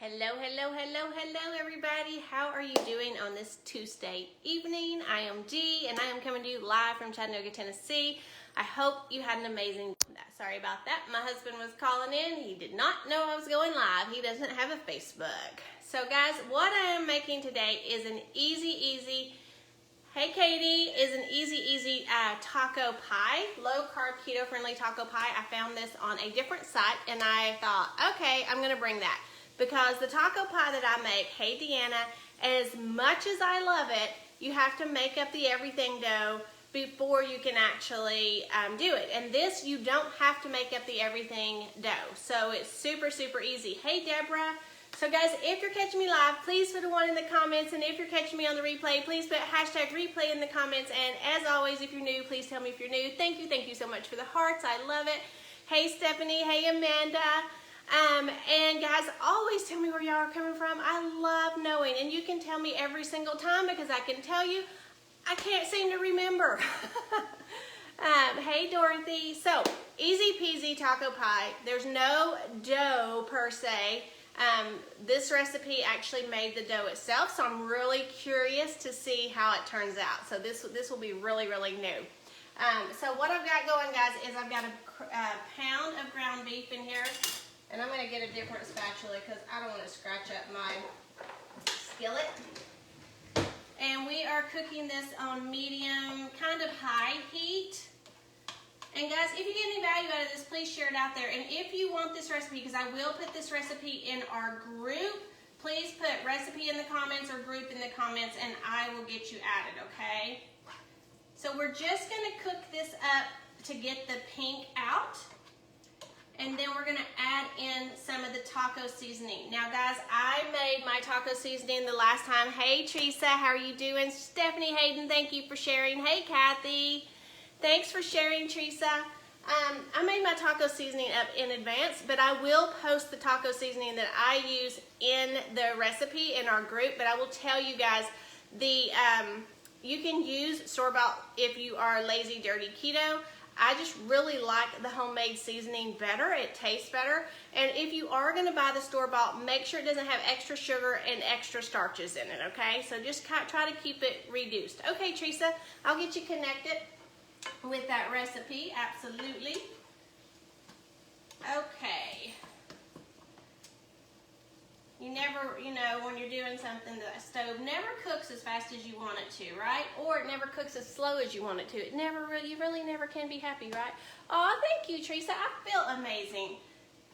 Hello, hello, hello, hello everybody. How are you doing on this Tuesday evening? I am G and I am coming to you live from Chattanooga, Tennessee. I hope you had an amazing day. Sorry about that. My husband was calling in. He did not know I was going live. He doesn't have a Facebook. So guys, what I am making today is an easy, hey Katie, is an easy taco pie, low carb keto friendly taco pie. I found this on a different site and I thought, okay, I'm gonna bring that. Because the taco pie that I make, hey Deanna, as much as I love it, you have to make up the everything dough before you can actually do it. And this, you don't have to make up the everything dough. So it's super easy. Hey Deborah. So guys, if you're catching me live, please put a 1 in the comments. And if you're catching me on the replay, please put hashtag replay in the comments. And as always, if you're new, please tell me if you're new. Thank you so much for the hearts. I love it. Hey Stephanie, hey Amanda. And guys, always tell me where y'all are coming from. I love knowing, and you can tell me every single time because I can tell you, I can't seem to remember. Hey Dorothy. So, easy peasy taco pie. There's no dough per se. This recipe actually made the dough itself, so I'm really curious to see how it turns out. So this will be really new. So what I've got going, guys, is I've got a pound of ground beef in here. And I'm going to get a different spatula because I don't want to scratch up my skillet. And we are cooking this on medium, kind of high heat. And guys, if you get any value out of this, please share it out there. And if you want this recipe, because I will put this recipe in our group, please put recipe in the comments or group in the comments and I will get you added, okay? So we're just going to cook this up to get the pink out. And then we're going to add in some of the taco seasoning. Now guys, I made my taco seasoning the last time. Hey Teresa, how are you doing? Stephanie Hayden, thank you for sharing. Hey Kathy, thanks for sharing, Teresa. I made my taco seasoning up in advance, but I will post the taco seasoning that I use in the recipe in our group. But I will tell you guys, you can use store-bought if you are lazy, dirty keto. I just really like the homemade seasoning better. It tastes better. And if you are going to buy the store-bought, make sure it doesn't have extra sugar and extra starches in it, okay? So just try to keep it reduced. Okay, Teresa, I'll get you connected with that recipe. Absolutely. Okay. You never, when you're doing something, the stove never cooks as fast as you want it to, right? Or it never cooks as slow as you want it to. You really never can be happy, right? Oh, thank you, Teresa. I feel amazing.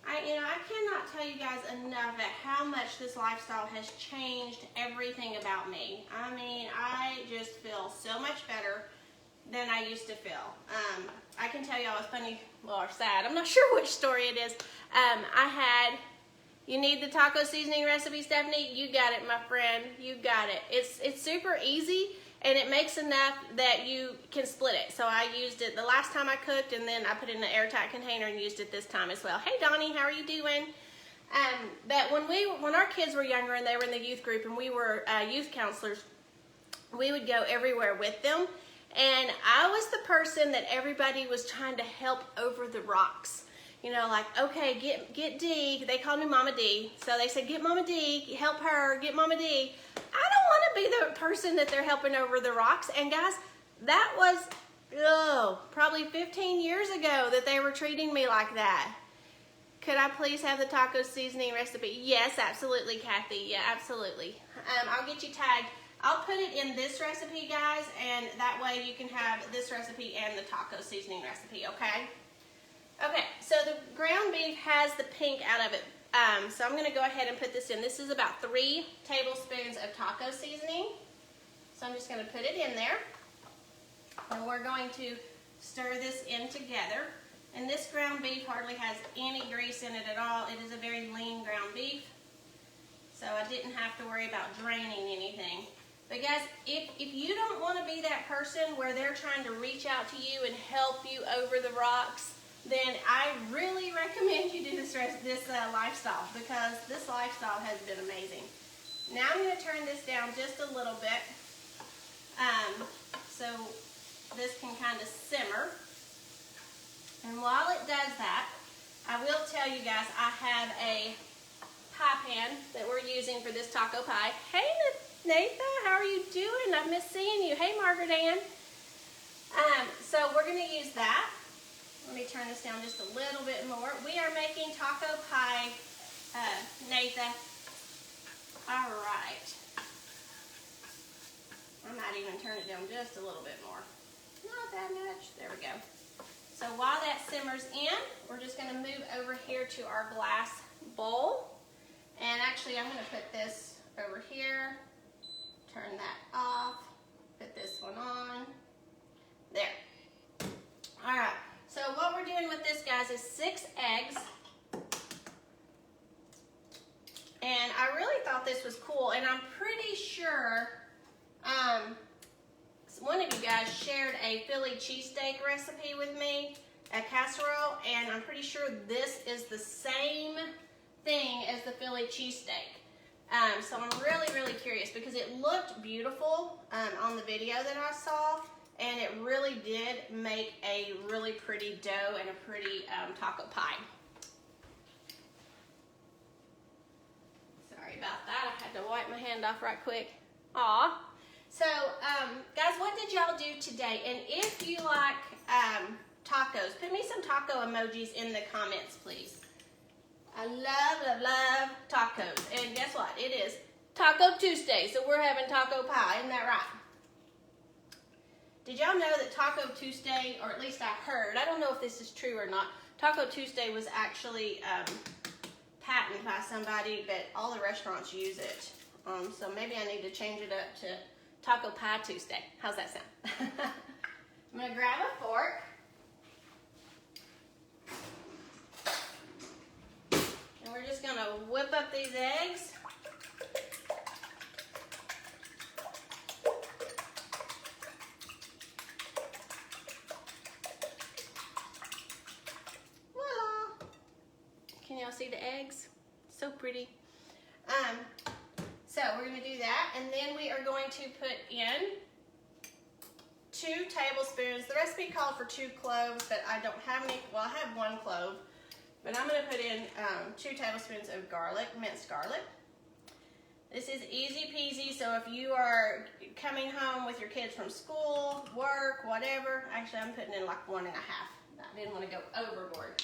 I cannot tell you guys enough at how much this lifestyle has changed everything about me. I mean, I just feel so much better than I used to feel. I can tell y'all it's funny, or sad. I'm not sure which story it is. You need the taco seasoning recipe, Stephanie? You got it, my friend. You got it. It's super easy, and it makes enough that you can split it. So I used it the last time I cooked, and then I put it in an airtight container and used it this time as well. Hey, Donnie, how are you doing? But when our kids were younger and they were in the youth group and we were youth counselors, we would go everywhere with them. And I was the person that everybody was trying to help over the rocks. Like, okay, get D. They called me Mama D. So they said, get Mama D, help her, get Mama D. I don't want to be the person that they're helping over the rocks. And guys, that was, probably 15 years ago that they were treating me like that. Could I please have the taco seasoning recipe? Yes, absolutely, Kathy. Yeah, absolutely. I'll get you tagged. I'll put it in this recipe, guys, and that way you can have this recipe and the taco seasoning recipe, okay? Okay, so the ground beef has the pink out of it, so I'm going to go ahead and put this in. This is about 3 tablespoons of taco seasoning, so I'm just going to put it in there, and we're going to stir this in together. And this ground beef hardly has any grease in it at all. It is a very lean ground beef, so I didn't have to worry about draining anything. But guys, if you don't want to be that person where they're trying to reach out to you and help you over the rocks, then I really recommend you do this lifestyle, because this lifestyle has been amazing. Now I'm going to turn this down just a little bit so this can kind of simmer. And while it does that, I will tell you guys, I have a pie pan that using for this taco pie. Hey, Nathan, how are you doing? I've missed seeing you. Hey, Margaret Ann. So we're going to use that. Let me turn this down just a little bit more. We are making taco pie, Nathan. All right. I might even turn it down just a little bit more. Not that much. There we go. So while that simmers in, we're just going to move over here to our glass bowl. And actually, I'm going to put this over here. Turn that off. Put this one on. There. All right. So what we're doing with this, guys, is 6 eggs. And I really thought this was cool. And I'm pretty sure one of you guys shared a Philly cheesesteak recipe with me, a casserole, and I'm pretty sure this is the same thing as the Philly cheesesteak. So I'm really, really curious because it looked beautiful on the video that I saw, and it really did make a really pretty dough and a pretty taco pie. Sorry about that. I had to wipe my hand off right quick. Aw. So, guys, what did y'all do today? And if you like tacos, put me some taco emojis in the comments, please. I love tacos. And guess what? It is Taco Tuesday, so we're having taco pie. Isn't that right? Did y'all know that Taco Tuesday, or at least I heard, I don't know if this is true or not, Taco Tuesday was actually patented by somebody, but all the restaurants use it. So maybe I need to change it up to Taco Pie Tuesday. How's that sound? I'm going to grab a fork. And we're just going to whip up these eggs. Voila! Can y'all see the eggs? So pretty. So we're going to do that, and then we are going to put in 2 tablespoons. The recipe called for 2 cloves, but I don't have any. Well, I have 1 clove, but I'm going to put in 2 tablespoons of garlic, minced garlic. This is easy peasy, so if you are coming home with your kids from school, work, whatever, actually I'm putting in like 1 1/2. I didn't want to go overboard.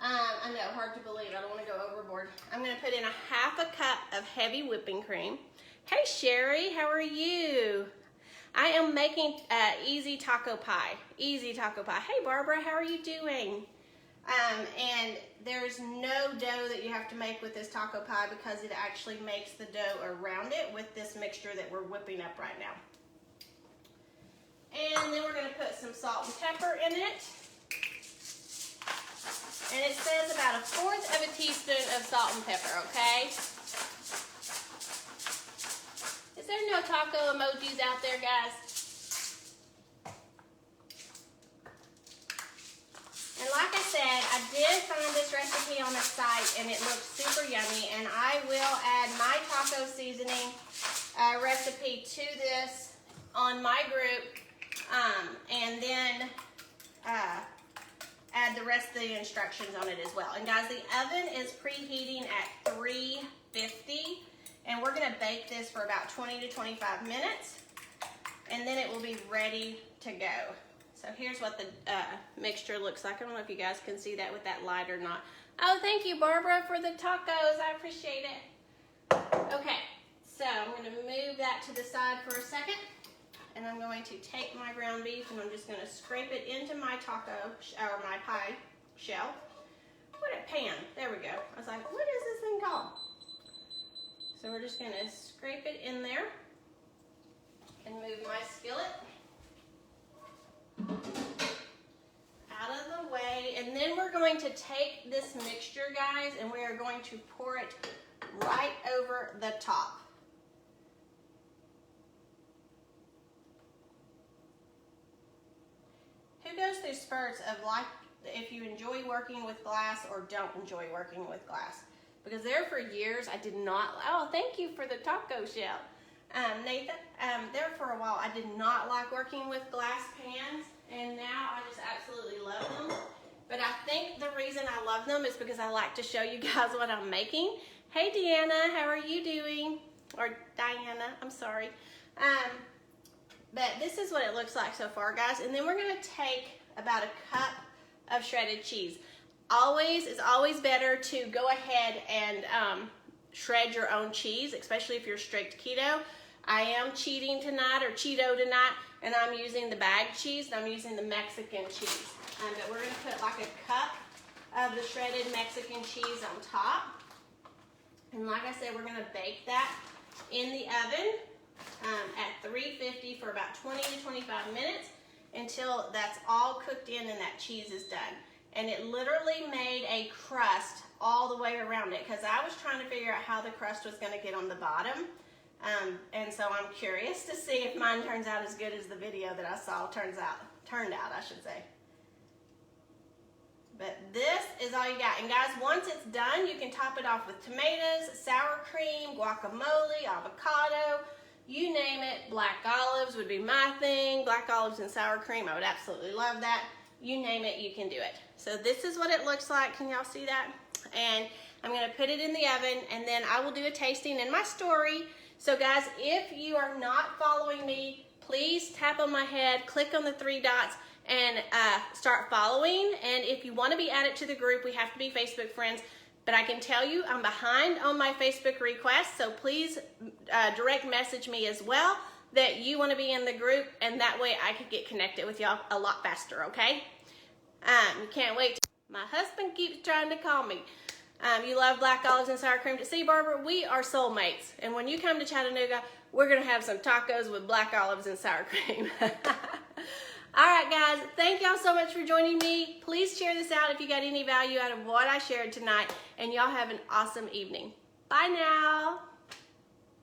I know, hard to believe. I don't want to go overboard. I'm going to put in 1/2 cup of heavy whipping cream. Hey, Sherry, how are you? I am making easy taco pie. Easy taco pie. Hey, Barbara, how are you doing? And there's no dough that you have to make with this taco pie because it actually makes the dough around it with this mixture that we're whipping up right now. And then we're going to put some salt and pepper in it. And it says about 1/4 teaspoon of salt and pepper, okay? Is there no taco emojis out there, guys? And like I said, I did find this recipe on the site, and it looks super yummy. And I will add my taco seasoning recipe to this on my group, and then add the rest of the instructions on it as well. And guys, the oven is preheating at 350, and we're gonna bake this for about 20 to 25 minutes, and then it will be ready to go. So here's what the mixture looks like. I don't know if you guys can see that with that light or not. Oh, thank you, Barbara, for the tacos. I appreciate it. Okay, so I'm gonna move that to the side for a second. And I'm going to take my ground beef and I'm just going to scrape it into my taco, or my pie shell. What a pan. There we go. I was like, what is this thing called? So we're just going to scrape it in there and move my skillet out of the way. And then we're going to take this mixture, guys, and we are going to pour it right over the top. Who goes through spurts of like if you enjoy working with glass or don't enjoy working with glass? Because there for years I did not, oh, thank you for the taco shell. Nathan, there for a while I did not like working with glass pans, and now I just absolutely love them. But I think the reason I love them is because I like to show you guys what I'm making. Hey Deanna, how are you doing? Or Diana, I'm sorry. But this is what it looks like so far, guys. And then we're gonna take about a cup of shredded cheese. It's always better to go ahead and shred your own cheese, especially if you're strict keto. I am cheating tonight, or Cheeto tonight, and I'm using the bag cheese, and I'm using the Mexican cheese. But we're gonna put like a cup of the shredded Mexican cheese on top. And like I said, we're gonna bake that in the oven at 350 for about 20 to 25 minutes until that's all cooked in and that cheese is done. And it literally made a crust all the way around it, because I was trying to figure out how the crust was gonna get on the bottom. And so I'm curious to see if mine turns out as good as the video that I saw turned out, I should say. But this is all you got. And guys, once it's done, you can top it off with tomatoes, sour cream, guacamole, avocado, you name it. Black olives would be my thing. Black olives and sour cream, I would absolutely love that. You name it, you can do it. So this is what it looks like. Can y'all see that? And I'm gonna put it in the oven, and then I will do a tasting in my story. So guys, if you are not following me, please tap on my head, click on the 3 dots, and start following. And if you want to be added to the group, we have to be Facebook friends. But I can tell you I'm behind on my Facebook requests, so please direct message me as well that you want to be in the group, and that way I can get connected with y'all a lot faster, okay? You can't wait. My husband keeps trying to call me. You love black olives and sour cream. See, Barbara, we are soulmates. And when you come to Chattanooga, we're going to have some tacos with black olives and sour cream. All right, guys, thank y'all so much for joining me. Please share this out if you got any value out of what I shared tonight. And y'all have an awesome evening. Bye now.